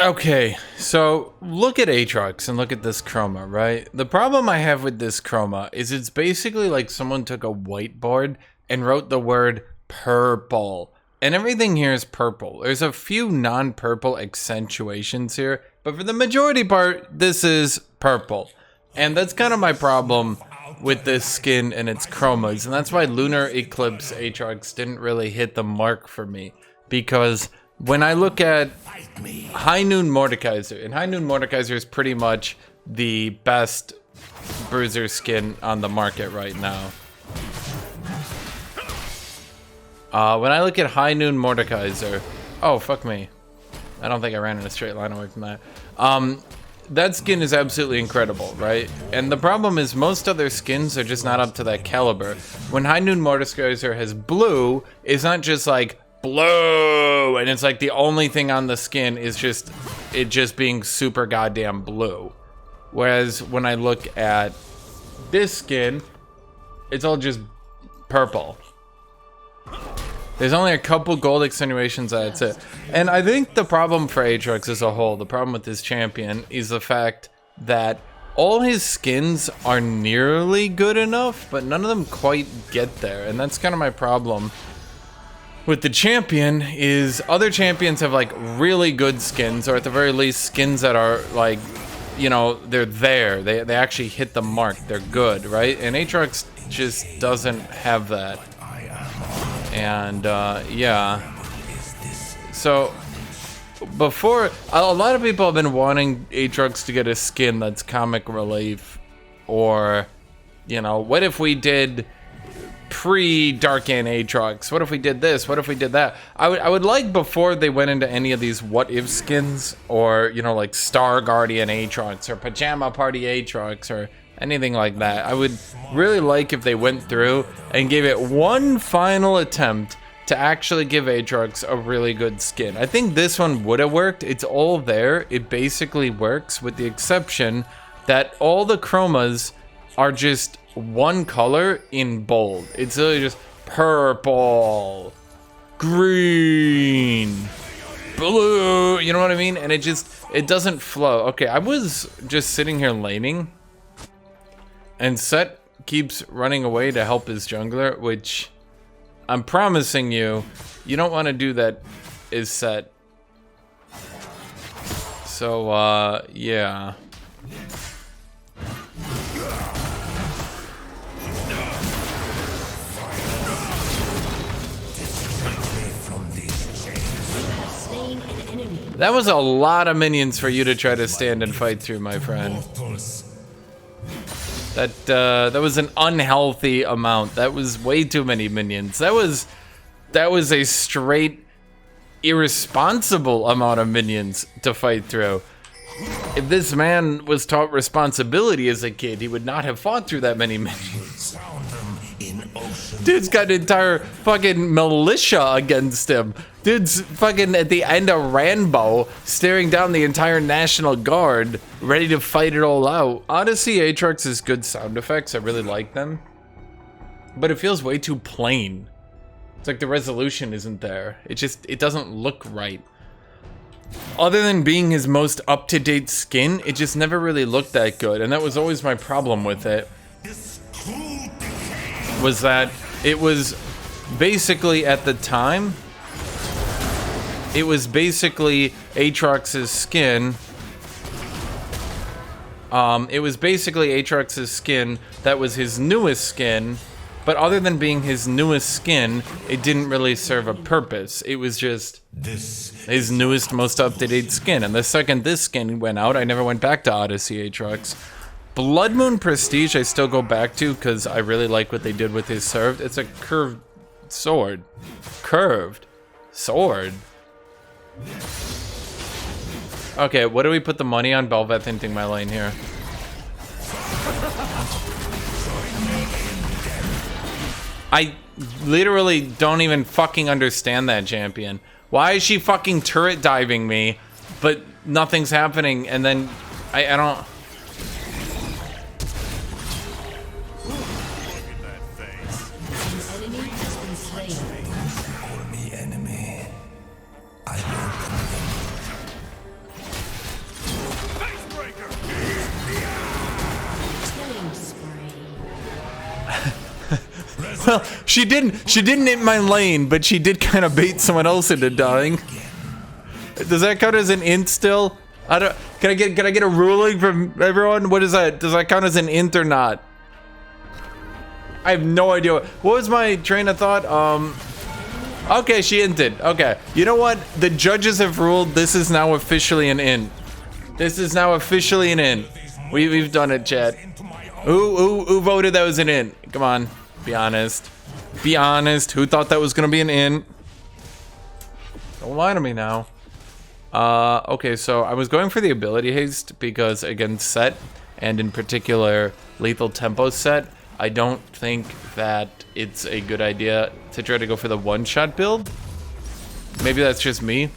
Okay, so look at Aatrox and look at this chroma, right? The problem I have with this chroma is it's basically like someone took a whiteboard and wrote the word purple. And everything here is purple. There's a few non-purple accentuations here, but for the majority part, this is purple. And that's kind of my problem with this skin and its chromas, and that's why Lunar Eclipse Aatrox didn't really hit the mark for me, because when I look at High Noon Mordekaiser, and High Noon Mordekaiser is pretty much the best bruiser skin on the market right now. When I look at High Noon Mordekaiser, oh fuck me, I don't think I ran in a straight line away from that. That skin is absolutely incredible, right? And the problem is most other skins are just not up to that caliber. When High Noon Mordekaiser has blue, it's not just like blue, and it's like the only thing on the skin is just it just being super goddamn blue. Whereas when I look at this skin, it's all just purple. There's only a couple gold accentuations, that's it. And I think the problem for Aatrox as a whole, the problem with this champion, is the fact that all his skins are nearly good enough, but none of them quite get there. And that's kind of my problem with the champion, is other champions have like really good skins, or at the very least skins that are like, you know, they're there. They actually hit the mark. They're good, right? And Aatrox just doesn't have that. And yeah, so before, a lot of people have been wanting Aatrox to get a skin that's comic relief, or, you know, what if we did pre-Darkan Aatrox? What if we did this? What if we did that? I would like, before they went into any of these what if skins, or, you know, like Star Guardian Aatrox or Pajama Party Aatrox or anything like that, I would really like if they went through and gave it one final attempt to actually give Aatrox a really good skin. I think this one would have worked. It's all there. It basically works, with the exception that all the chromas are just one color in bold. It's really just purple, green, blue, you know what I mean? And it doesn't flow. Okay, I was just sitting here laning, and Set keeps running away to help his jungler, which I'm promising you, you don't want to do that, is Set. So, yeah. That was a lot of minions for you to try to stand and fight through, my friend. That was an unhealthy amount. That was way too many minions. That was a straight irresponsible amount of minions to fight through. If this man was taught responsibility as a kid, he would not have fought through that many minions. Dude's got an entire fucking militia against him. Dude's fucking at the end of Rambo, staring down the entire National Guard, ready to fight it all out. Odyssey Aatrox is good sound effects. I really like them. But it feels way too plain. It's like the resolution isn't there. It doesn't look right. Other than being his most up-to-date skin, it just never really looked that good. And that was always my problem with it. Was that it was basically, at the time, it was basically Aatrox's skin. It was basically Aatrox's skin that was his newest skin, but other than being his newest skin, it didn't really serve a purpose. It was just his newest, most up-to-date skin. And the second this skin went out, I never went back to Odyssey Aatrox. Blood Moon Prestige I still go back to because I really like what they did with his served. It's a curved sword. Curved sword. Okay, what do we put the money on? Belveth hinting my lane here. I literally don't even fucking understand that champion. Why is she fucking turret diving me, but nothing's happening, and then I don't... Well, she didn't hit my lane, but she did kind of bait someone else into dying. Does that count as an int still? I don't. Can I get a ruling from everyone? What is that? Does that count as an int or not? I have no idea. What was my train of thought? Okay, she inted. Okay. You know what? The judges have ruled this is now officially an int. This is now officially an int. We've done it, chat. Who voted that was an int? Come on. Be honest. Be honest. Who thought that was gonna be an int? Don't lie to me now. Okay, so I was going for the ability haste because against set, and in particular lethal tempo set, I don't think that it's a good idea to try to go for the one-shot build. Maybe that's just me.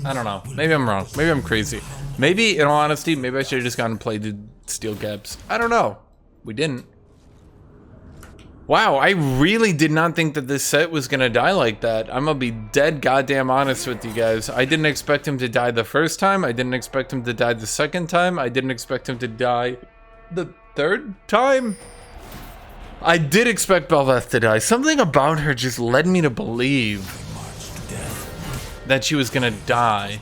I don't know. Maybe I'm wrong. Maybe I'm crazy. Maybe, in all honesty, maybe I should have just gone and played the steel caps. I don't know. We didn't. Wow, I really did not think that this set was gonna die like that. I'm gonna be dead goddamn honest with you guys. I didn't expect him to die the first time. I didn't expect him to die the second time. I didn't expect him to die the third time. I did expect Belveth to die. Something about her just led me to believe that she was gonna die.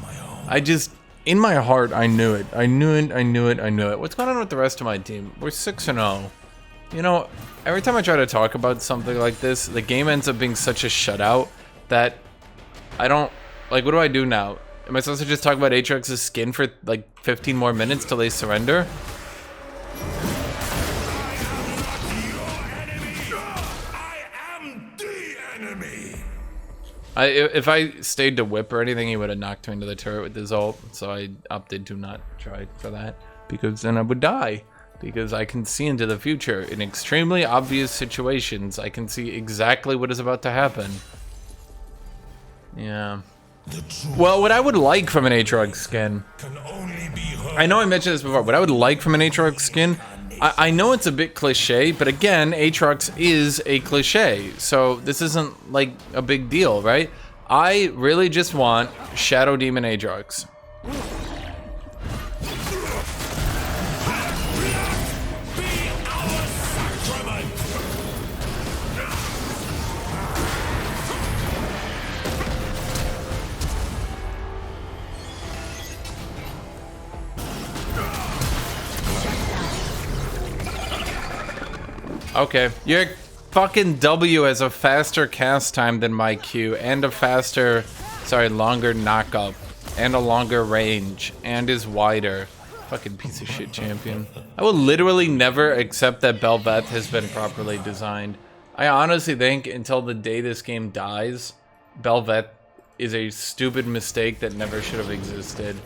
I just, in my heart, I knew it. I knew it, I knew it, I knew it. What's going on with the rest of my team? We're 6-0. You know, every time I try to talk about something like this, the game ends up being such a shutout that I don't, like, what do I do now? Am I supposed to just talk about Aatrox's skin for, like, 15 more minutes till they surrender? If I stayed to whip or anything, he would have knocked me into the turret with his ult, so I opted to not try for that, because then I would die. Because I can see into the future. In extremely obvious situations, I can see exactly what is about to happen. Yeah. Well, what I would like from an Aatrox skin... I know I mentioned this before, what I would like from an Aatrox skin... I know it's a bit cliche, but again, Aatrox is a cliche. So this isn't like a big deal, right? I really just want Shadow Demon Aatrox. Okay, your fucking W has a faster cast time than my Q, and a faster, longer knockup, and a longer range, and is wider. Fucking piece of shit champion. I will literally never accept that Belveth has been properly designed. I honestly think until the day this game dies, Belveth is a stupid mistake that never should have existed.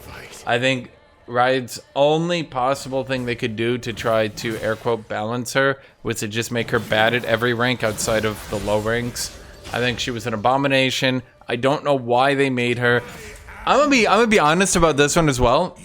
I think Riot's only possible thing they could do to try to air quote balance her was to just make her bad at every rank outside of the low ranks. I think she was an abomination. I don't know why they made her. I'm gonna be honest about this one as well.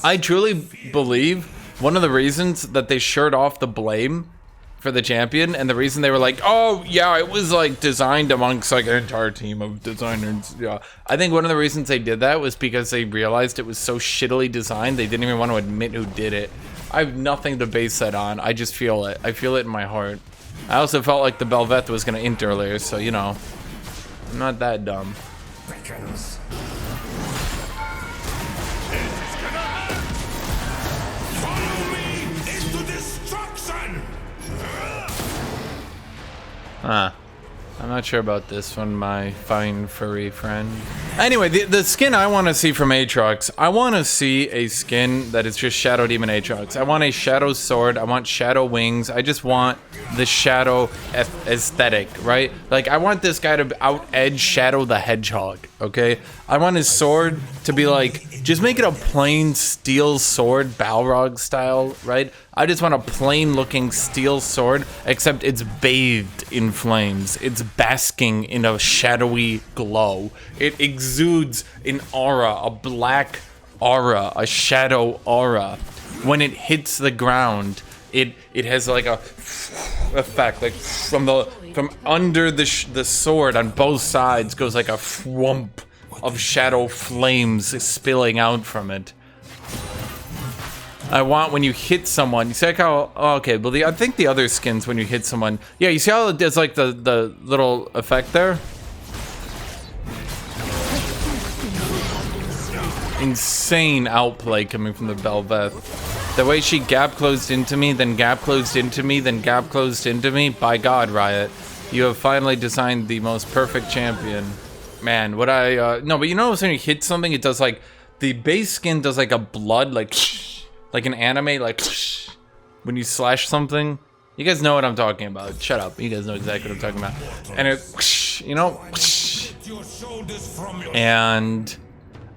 I truly believe one of the reasons that they shirred off the blame for the champion, and the reason they were like, oh yeah, it was like designed amongst like an entire team of designers, yeah, I think one of the reasons they did that was because they realized it was so shittily designed they didn't even want to admit who did it. I have nothing to base that on. I just feel it. I feel it in my heart. I also felt like the Belveth was gonna int earlier, so you know, I'm not that dumb. I'm not sure about this one, my fine furry friend. Anyway, the skin I want to see from Aatrox, I want to see a skin that is just Shadow Demon Aatrox. I want a Shadow Sword, I want Shadow Wings, I just want the Shadow aesthetic, right? Like, I want this guy to out-edge Shadow the Hedgehog, okay? I want his sword to be like, just make it a plain steel sword, Balrog style, right? I just want a plain looking steel sword, except it's bathed in flames. It's basking in a shadowy glow. It exudes an aura, a black aura, a shadow aura. When it hits the ground, it has like a effect, like from under the sword on both sides goes like a thwump of shadow flames spilling out from it. I want when you hit someone. You see like how? Oh, okay, but I think the other skins when you hit someone. Yeah, you see how it does like the little effect there. Insane outplay coming from the Belveth. The way she gap closed into me, then gap closed into me, then gap closed into me. By God, Riot, you have finally designed the most perfect champion. Man, what I no, but you notice when you hit something, it does like the base skin does like a blood like an anime like when you slash something. You guys know what I'm talking about. Shut up. You guys know exactly what I'm talking about. And it, you know, and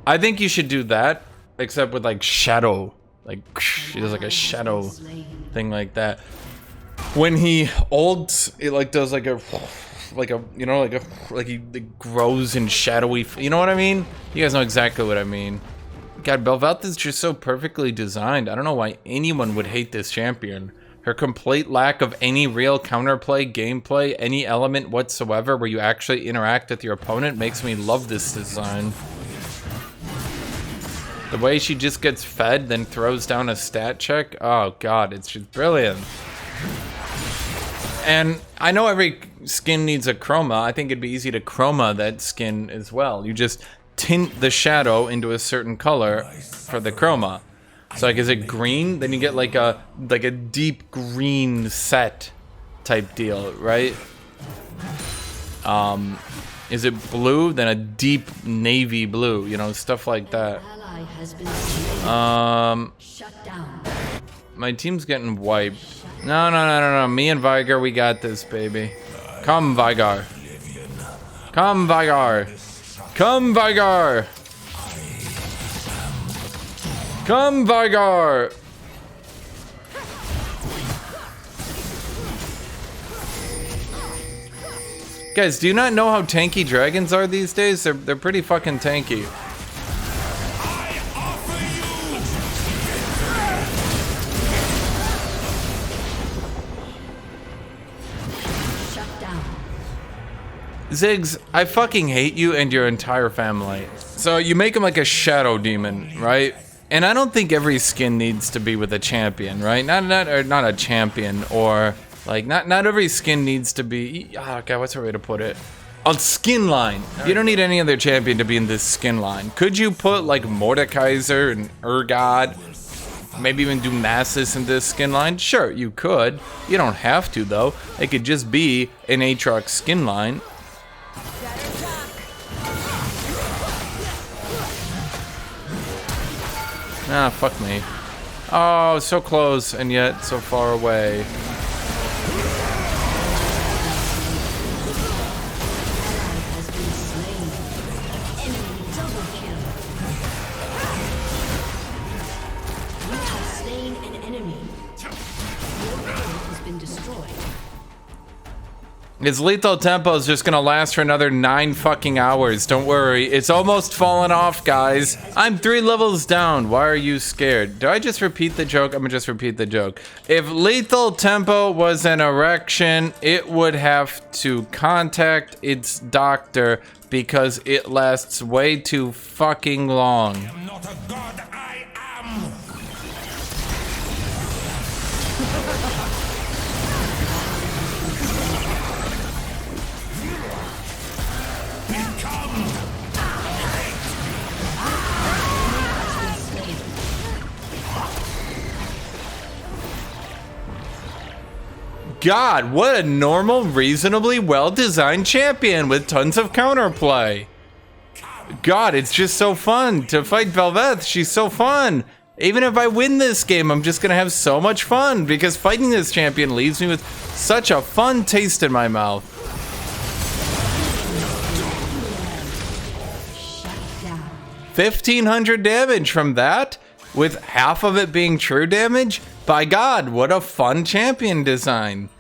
I think you should do that, except with like shadow, like he does like a shadow thing like that. When he ults, it like does like a you know like he grows in shadowy. You know what I mean? You guys know exactly what I mean. God, Belveth is just so perfectly designed. I don't know why anyone would hate this champion. Her complete lack of any real counterplay, gameplay, any element whatsoever where you actually interact with your opponent makes me love this design. The way she just gets fed, then throws down a stat check. Oh God, it's just brilliant. And I know every skin needs a chroma. I think it'd be easy to chroma that skin as well. You just tint the shadow into a certain color for the chroma. So like, is it green? Then you get like a deep green set type deal, right? Is it blue? Then a deep navy blue, you know, stuff like that. My team's getting wiped. No. Me and Vigar, we got this, baby. Come, Vigar. Come, Vigar. Come, Vigar. Come, Vigar. Guys, do you not know how tanky dragons are these days? They're pretty fucking tanky. Ziggs, I fucking hate you and your entire family. So you make him like a shadow demon, right? And I don't think every skin needs to be with a champion, right? Not a champion, or like not every skin needs to be. Oh God, what's the way to put it? A skin line. You don't need any other champion to be in this skin line. Could you put like Mordekaiser and Urgod? Maybe even do Masses in this skin line? Sure, you could. You don't have to though. It could just be an Aatrox skin line. Ah, fuck me. Oh, so close and yet so far away. His lethal tempo is just gonna last for another 9 fucking hours. Don't worry. It's almost fallen off, guys. I'm 3 levels down. Why are you scared? Do I just repeat the joke? I'm gonna just repeat the joke. If lethal tempo was an erection, it would have to contact its doctor because it lasts way too fucking long. I am not a god, I am. God, what a normal, reasonably well-designed champion with tons of counterplay. God, it's just so fun to fight Belveth. She's so fun. Even if I win this game, I'm just gonna have so much fun because fighting this champion leaves me with such a fun taste in my mouth. 1,500 damage from that, with half of it being true damage? By God, what a fun champion design.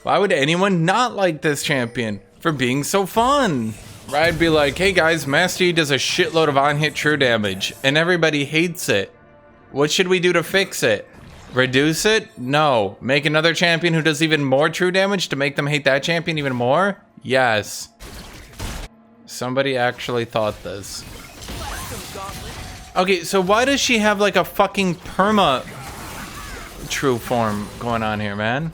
Why would anyone not like this champion for being so fun? I'd be like, hey guys, Master Yi does a shitload of on-hit true damage, and everybody hates it. What should we do to fix it? Reduce it? No. Make another champion who does even more true damage to make them hate that champion even more? Yes. Somebody actually thought this. Okay, so why does she have like a fucking perma true form going on here, man.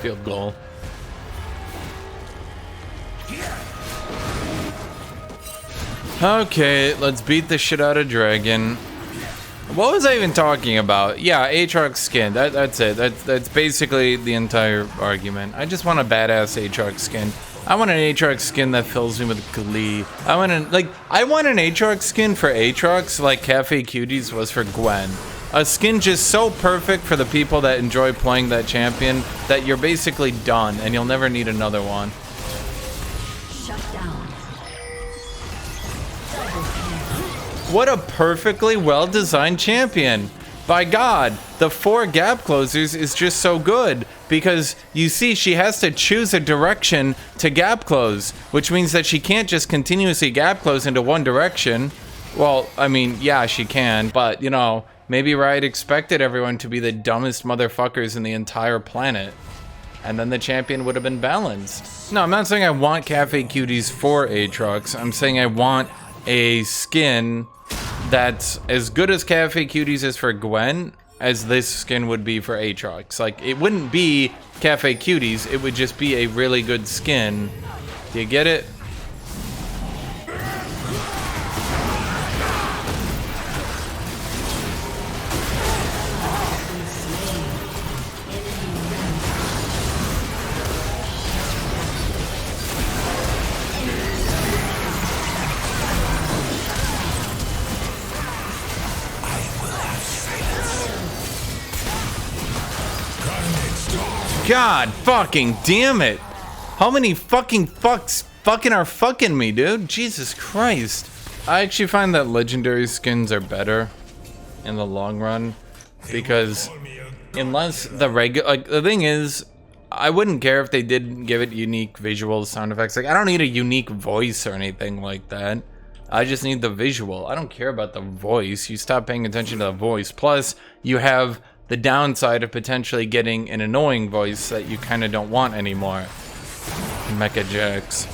Field goal. Okay, let's beat the shit out of Dragon. What was I even talking about? Yeah, Aatrox skin. That's it. That's basically the entire argument. I just want a badass Aatrox skin. I want an Aatrox skin that fills me with glee. I want an Aatrox skin for Aatrox like Cafe Cuties was for Gwen. A skin just so perfect for the people that enjoy playing that champion that you're basically done and you'll never need another one. Shut down. What a perfectly well-designed champion. By God, the 4 gap closers is just so good because you see she has to choose a direction to gap close, which means that she can't just continuously gap close into one direction. Well, I mean, yeah, she can, but you know, maybe Riot expected everyone to be the dumbest motherfuckers in the entire planet. And then the champion would have been balanced. No, I'm not saying I want Cafe Cuties for Aatrox. I'm saying I want a skin that's as good as Cafe Cuties is for Gwen, as this skin would be for Aatrox. Like, it wouldn't be Cafe Cuties, it would just be a really good skin. Do you get it? God fucking damn it. How many fucking fucks fucking are fucking me, dude? Jesus Christ. I actually find that legendary skins are better in the long run because unless the regular, like the thing is, I wouldn't care if they didn't give it unique visual sound effects. Like I don't need a unique voice or anything like that. I just need the visual. I don't care about the voice. You stop paying attention to the voice. Plus, you have the downside of potentially getting an annoying voice that you kind of don't want anymore. Mecha Jax.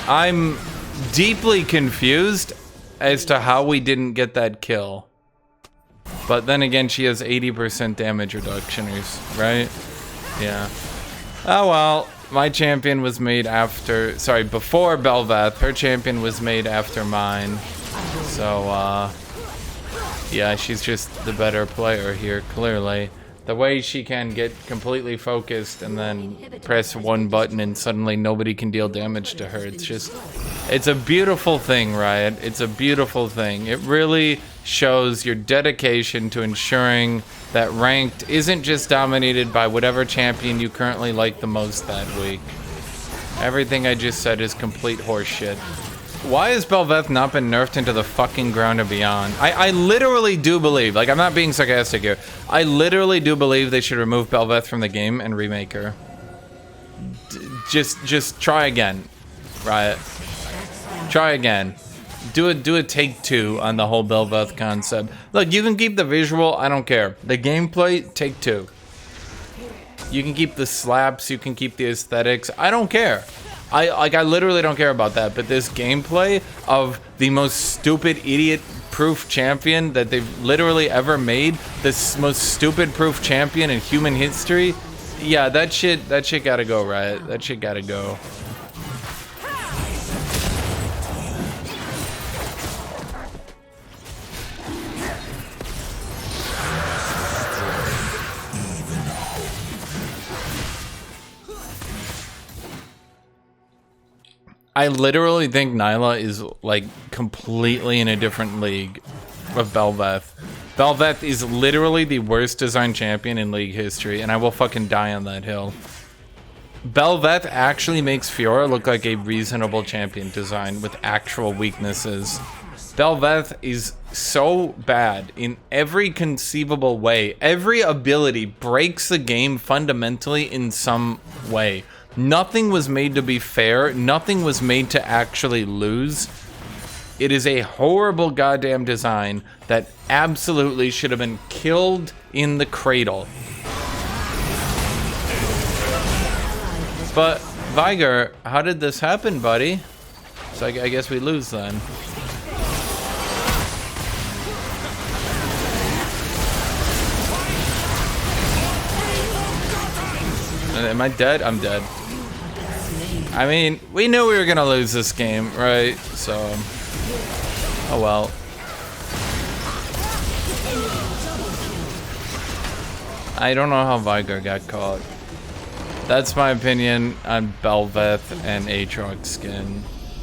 I'm deeply confused as to how we didn't get that kill. But then again, she has 80% damage reduction, right? Yeah. Oh well, my champion was made after, sorry, before Belveth. Her champion was made after mine. So, yeah, she's just the better player here, clearly. The way she can get completely focused and then press one button and suddenly nobody can deal damage to her. It's just, it's a beautiful thing, Riot. It's a beautiful thing. It really shows your dedication to ensuring that ranked isn't just dominated by whatever champion you currently like the most that week. Everything I just said is complete horseshit. Why has Belveth not been nerfed into the fucking ground and beyond? I literally do believe, like I'm not being sarcastic here, I literally do believe they should remove Belveth from the game and remake her. Just try again, Riot. Try again. Do a take 2 on the whole Belveth concept. Look, you can keep the visual, I don't care. The gameplay, take 2. You can keep the slaps, you can keep the aesthetics, I don't care. I literally don't care about that, but this gameplay of the most stupid idiot-proof champion that they've literally ever made, this most stupid-proof champion in human history, yeah, that shit gotta go, Riot. That shit gotta go. I literally think Nyla is like completely in a different league of Belveth. Belveth is literally the worst designed champion in league history, and I will fucking die on that hill. Belveth actually makes Fiora look like a reasonable champion design with actual weaknesses. Belveth is so bad in every conceivable way. Every ability breaks the game fundamentally in some way. Nothing was made to be fair. Nothing was made to actually lose. It is a horrible goddamn design that absolutely should have been killed in the cradle. But, Viger, how did this happen, buddy? So I guess we lose then. Am I dead? I'm dead. I mean, we knew we were gonna lose this game, right? So, oh well. I don't know how Viger got caught. That's my opinion on Belveth and Aatrox skin.